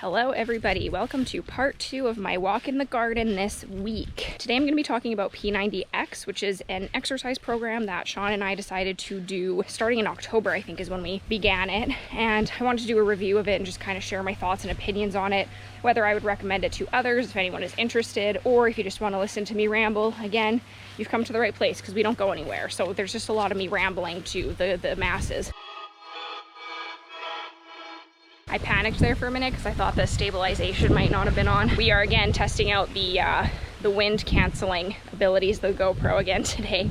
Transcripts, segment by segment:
Hello everybody, welcome to part 2 of my walk in the garden this week. Today I'm going to be talking about P90X, which is an exercise program that Sean and I decided to do starting in October, I think is when we began it. And I wanted to do a review of it and just kind of share my thoughts and opinions on it, whether I would recommend it to others if anyone is interested, or if you just want to listen to me ramble. Again, you've come to the right place because we don't go anywhere. So there's just a lot of me rambling to the masses. I panicked there for a minute because I thought the stabilization might not have been on. We are again testing out the wind canceling abilities of the GoPro again today.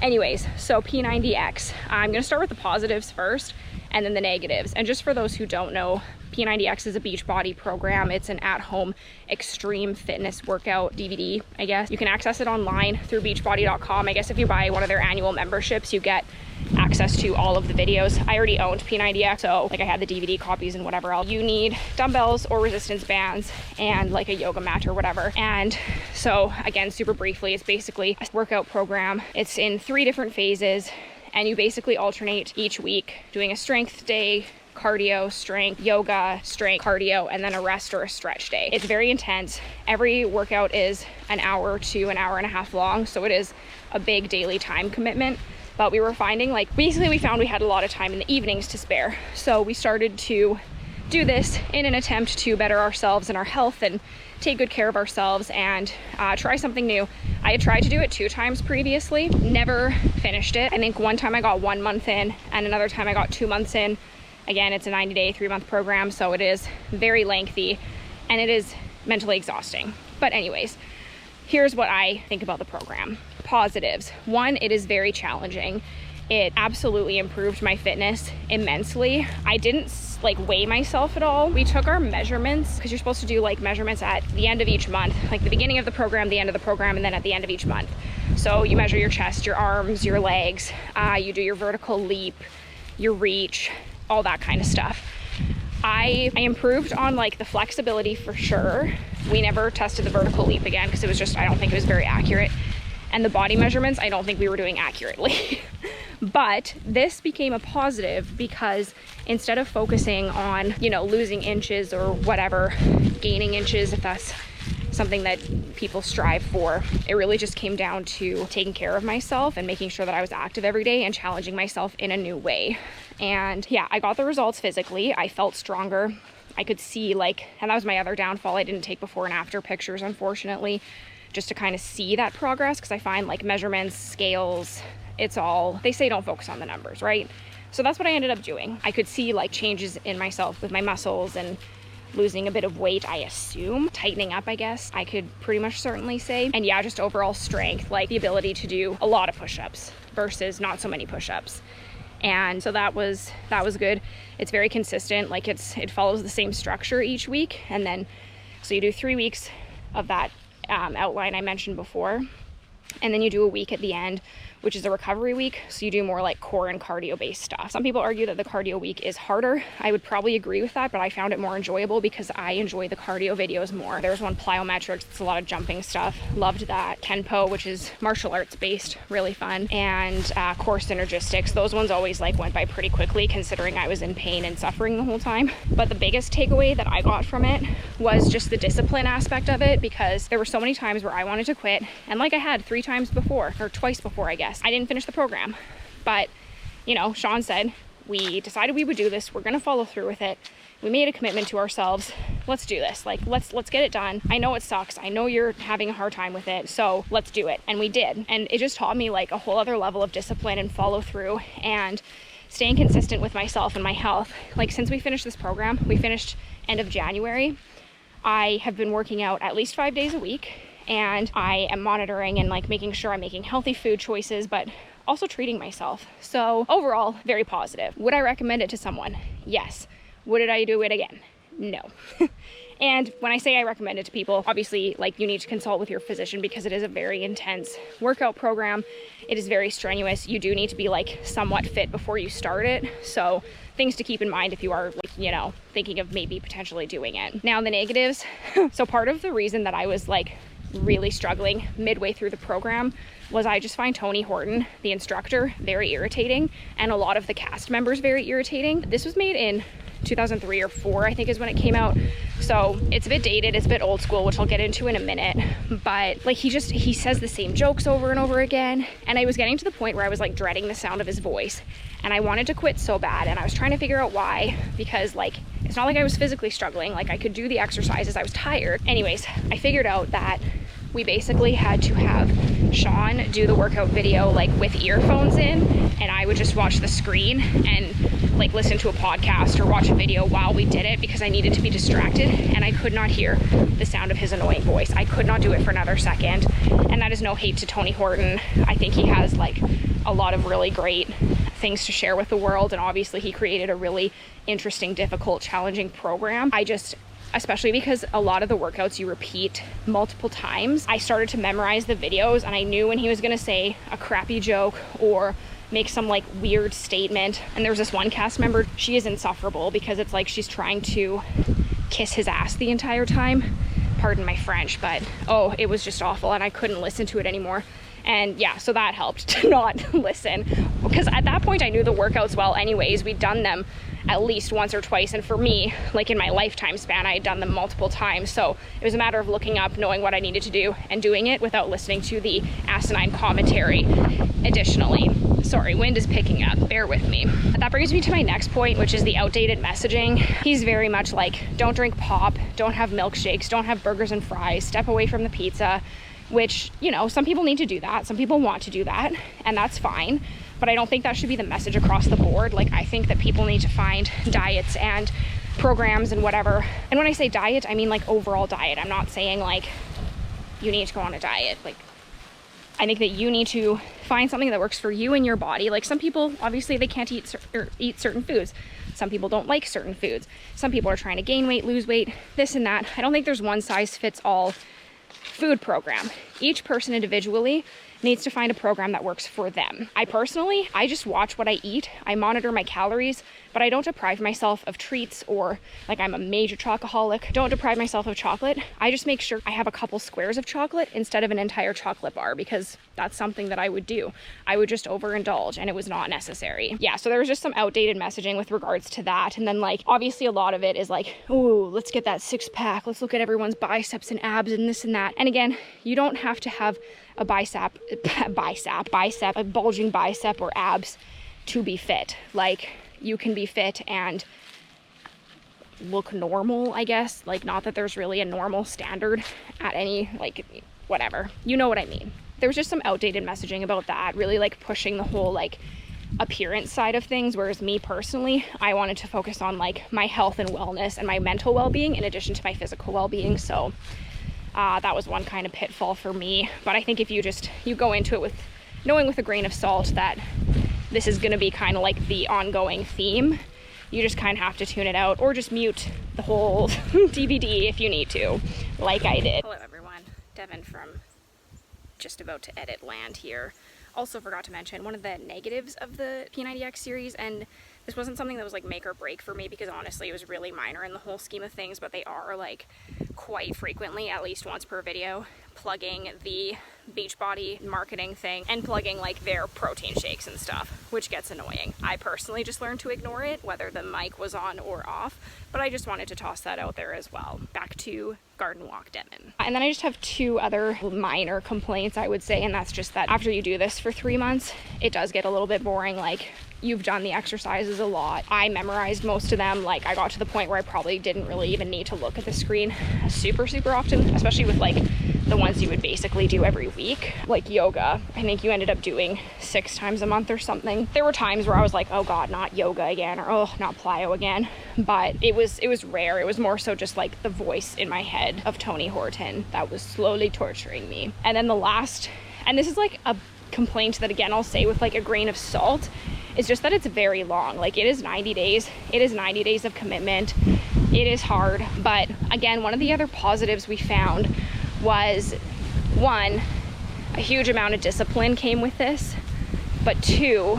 Anyways, so P90X. I'm gonna start with the positives first and then the negatives. And just for those who don't know, P90X is a Beachbody program. It's an at-home extreme fitness workout DVD, I guess. You can access it online through beachbody.com. I guess if you buy one of their annual memberships, you get access to all of the videos. I already owned P90X, so like I had the DVD copies and whatever else. You need dumbbells or resistance bands and like a yoga mat or whatever. And so again, super briefly, it's basically a workout program. It's in 3 different phases and you basically alternate each week doing a strength day, cardio, strength, yoga, strength, cardio, and then a rest or a stretch day. It's very intense. Every workout is an hour to an hour and a half long, so it is a big daily time commitment. But we were finding, like, basically we found we had a lot of time in the evenings to spare. So we started to do this in an attempt to better ourselves and our health and take good care of ourselves and try something new. I had tried to do it 2 times previously, never finished it. I think one time I got 1 month in and another time I got 2 months in. Again, it's a 90-day, 3-month program, so it is very lengthy and it is mentally exhausting. But anyways, here's what I think about the program. Positives. 1, it is very challenging. It absolutely improved my fitness immensely. I didn't weigh myself at all. We took our measurements because you're supposed to do like measurements at the end of each month, like the beginning of the program, the end of the program, and then at the end of each month. So you measure your chest, your arms, your legs, you do your vertical leap, your reach, all that kind of stuff. I improved on like the flexibility for sure. We never tested the vertical leap again because it was just, I don't think it was very accurate. And the body measurements, I don't think we were doing accurately. But this became a positive because instead of focusing on, you know, losing inches or whatever, gaining inches, if that's something that people strive for, it really just came down to taking care of myself and making sure that I was active every day and challenging myself in a new way. And yeah, I got the results physically. I felt stronger. I could see and that was my other downfall. I didn't take before and after pictures, unfortunately, just to kind of see that progress, because I find like measurements, scales, it's all, they say don't focus on the numbers, right? So that's what I ended up doing. I could see like changes in myself with my muscles and losing a bit of weight, I assume, tightening up, I guess I could pretty much certainly say. And yeah, just overall strength, like the ability to do a lot of push-ups versus not so many push-ups. And so that was good. It's very consistent, like it follows the same structure each week. And then so you do 3 weeks of that outline I mentioned before, and then you do a week at the end, which is a recovery week. So you do more like core and cardio based stuff. Some people argue that the cardio week is harder. I would probably agree with that, but I found it more enjoyable because I enjoy the cardio videos more. There's one, plyometrics, it's a lot of jumping stuff. Loved that. Kenpo, which is martial arts based, really fun. And core synergistics. Those ones always went by pretty quickly considering I was in pain and suffering the whole time. But the biggest takeaway that I got from it was just the discipline aspect of it, because there were so many times where I wanted to quit. And like I had 3 times before, or twice before, I guess, I didn't finish the program. But you know, Sean said we decided we would do this, we're gonna follow through with it, we made a commitment to ourselves, let's do this, let's get it done. I know it sucks, I know you're having a hard time with it, so let's do it. And we did, and it just taught me like a whole other level of discipline and follow through and staying consistent with myself and my health. Like since we finished this program, we finished end of January, I have been working out at least 5 days a week. And I am monitoring and making sure I'm making healthy food choices, but also treating myself. So overall, very positive. Would I recommend it to someone? Yes. Would I do it again? No. And when I say I recommend it to people, obviously you need to consult with your physician because it is a very intense workout program. It is very strenuous. You do need to be somewhat fit before you start it. So things to keep in mind if you are thinking of maybe potentially doing it. Now the negatives. So part of the reason that I was really struggling midway through the program was I just find Tony Horton, the instructor, very irritating, and a lot of the cast members very irritating. This was made in 2003 or 4, I think is when it came out. So it's a bit dated, it's a bit old school, which I'll get into in a minute. But like he says the same jokes over and over again. And I was getting to the point where I was like dreading the sound of his voice. And I wanted to quit so bad, and I was trying to figure out why, because like it's not like I was physically struggling, like I could do the exercises, I was tired. Anyways, I figured out that we basically had to have Sean do the workout video like with earphones in, and I would just watch the screen and like listen to a podcast or watch a video while we did it, because I needed to be distracted and I could not hear the sound of his annoying voice. I could not do it for another second. And that is no hate to Tony Horton. I think he has like a lot of really great things to share with the world, and obviously he created a really interesting, difficult, challenging program. Especially because a lot of the workouts you repeat multiple times, I started to memorize the videos, and I knew when he was gonna say a crappy joke or make some like weird statement. And there was this one cast member, she is insufferable because it's like she's trying to kiss his ass the entire time. Pardon my French, but oh, it was just awful, and I couldn't listen to it anymore. And yeah, so that helped to not listen, because at that point I knew the workouts well anyways. We'd done them at least once or twice, and for me, like in my lifetime span, I had done them multiple times. So it was a matter of looking up, knowing what I needed to do, and doing it without listening to the asinine commentary. Additionally, sorry, wind is picking up, bear with me. That brings me to my next point, which is the outdated messaging. He's very much like, don't drink pop, don't have milkshakes, don't have burgers and fries, step away from the pizza. Which, you know, some people need to do that, some people want to do that, and that's fine. But I don't think that should be the message across the board. Like, I think that people need to find diets and programs and whatever. And when I say diet, I mean like overall diet. I'm not saying like you need to go on a diet. Like, I think that you need to find something that works for you and your body. Like, some people, obviously they can't eat certain foods. Some people don't like certain foods. Some people are trying to gain weight, lose weight, this and that. I don't think there's one size fits all food program. Each person individually needs to find a program that works for them. I personally, I just watch what I eat. I monitor my calories, but I don't deprive myself of treats, or like I'm a major chocoholic. Don't deprive myself of chocolate. I just make sure I have a couple squares of chocolate instead of an entire chocolate bar, because that's something that I would do. I would just overindulge, and it was not necessary. Yeah, so there was just some outdated messaging with regards to that. And then like, obviously a lot of it is like, oh, let's get that six pack. Let's look at everyone's biceps and abs and this and that. And again, you don't have to have a a bulging bicep or abs to be fit. Like, you can be fit and look normal, I guess. Like, not that there's really a normal standard at any, like, whatever. You know what I mean. There was just some outdated messaging about that, really like pushing the whole like appearance side of things, whereas me personally, I wanted to focus on like my health and wellness and my mental well-being in addition to my physical well-being. So that was one kind of pitfall for me. But I think if you go into it with knowing with a grain of salt that this is going to be kind of like the ongoing theme, you just kind of have to tune it out, or just mute the whole DVD if you need to, like I did. Hello everyone, Devin from just about to edit land here. Also forgot to mention one of the negatives of the P90X series, and this wasn't something that was like make or break for me, because honestly it was really minor in the whole scheme of things, but they are like quite frequently, at least once per video, plugging the Beachbody marketing thing and plugging like their protein shakes and stuff, which gets annoying. I personally just learned to ignore it, whether the mic was on or off, but I just wanted to toss that out there as well. Back to Garden Walk Devin. And then I just have two other minor complaints, I would say, and that's just that after you do this for 3 months, it does get a little bit boring. Like, you've done the exercises a lot. I memorized most of them. Like, I got to the point where I probably didn't really even need to look at the screen super often, especially with like the ones you would basically do every week. Like yoga, I think you ended up doing 6 times a month or something. There were times where I was like, oh god, not yoga again, or oh, not plyo again. But it was rare. It was more so just like the voice in my head of Tony Horton that was slowly torturing me. And then the last, and this is like a complaint that again I'll say with like a grain of salt, is just that it's very long. Like, it is 90 days. It is 90 days of commitment. It is hard. But again, one of the other positives we found was, one, a huge amount of discipline came with this, but two,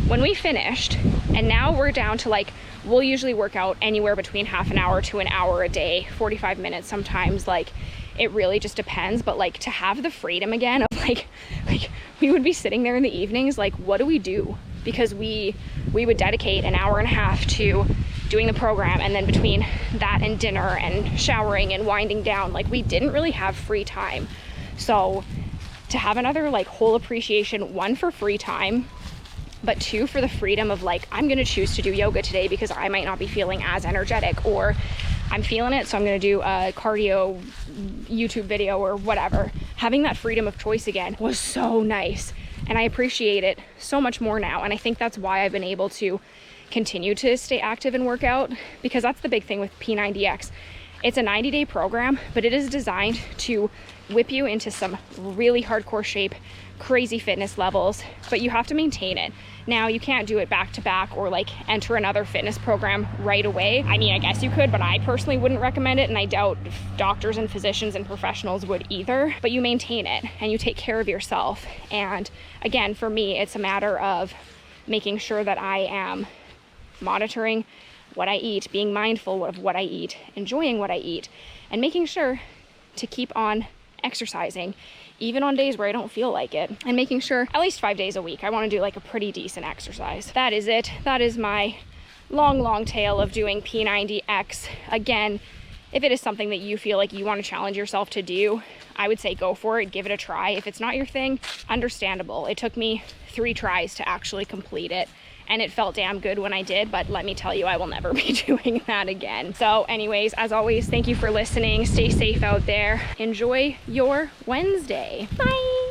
when we finished, and now we're down to like, we'll usually work out anywhere between half an hour to an hour a day, 45 minutes sometimes. Like, it really just depends. But like, to have the freedom again of like we would be sitting there in the evenings, like, what do we do? Because we would dedicate an hour and a half to doing the program, and then between that and dinner and showering and winding down, like we didn't really have free time. So to have another like whole appreciation, one for free time, but two for the freedom of like, I'm gonna choose to do yoga today because I might not be feeling as energetic, or I'm feeling it, so I'm gonna do a cardio YouTube video or whatever. Having that freedom of choice again was so nice, and I appreciate it so much more now. And I think that's why I've been able to continue to stay active and work out, because that's the big thing with P90X. It's a 90-day program, but it is designed to whip you into some really hardcore shape, crazy fitness levels, but you have to maintain it. Now, you can't do it back to back or like enter another fitness program right away. I mean, I guess you could, but I personally wouldn't recommend it, and I doubt doctors and physicians and professionals would either. But you maintain it and you take care of yourself. And again, for me, it's a matter of making sure that I am monitoring what I eat, being mindful of what I eat, enjoying what I eat, and making sure to keep on exercising even on days where I don't feel like it, and making sure at least 5 days a week I want to do like a pretty decent exercise. That is it. That is my long tale of doing P90X. Again, if it is something that you feel like you want to challenge yourself to do, I would say go for it, give it a try. If it's not your thing, understandable. It took me 3 tries to actually complete it, and it felt damn good when I did, but let me tell you, I will never be doing that again. So anyways, as always, thank you for listening. Stay safe out there. Enjoy your Wednesday. Bye.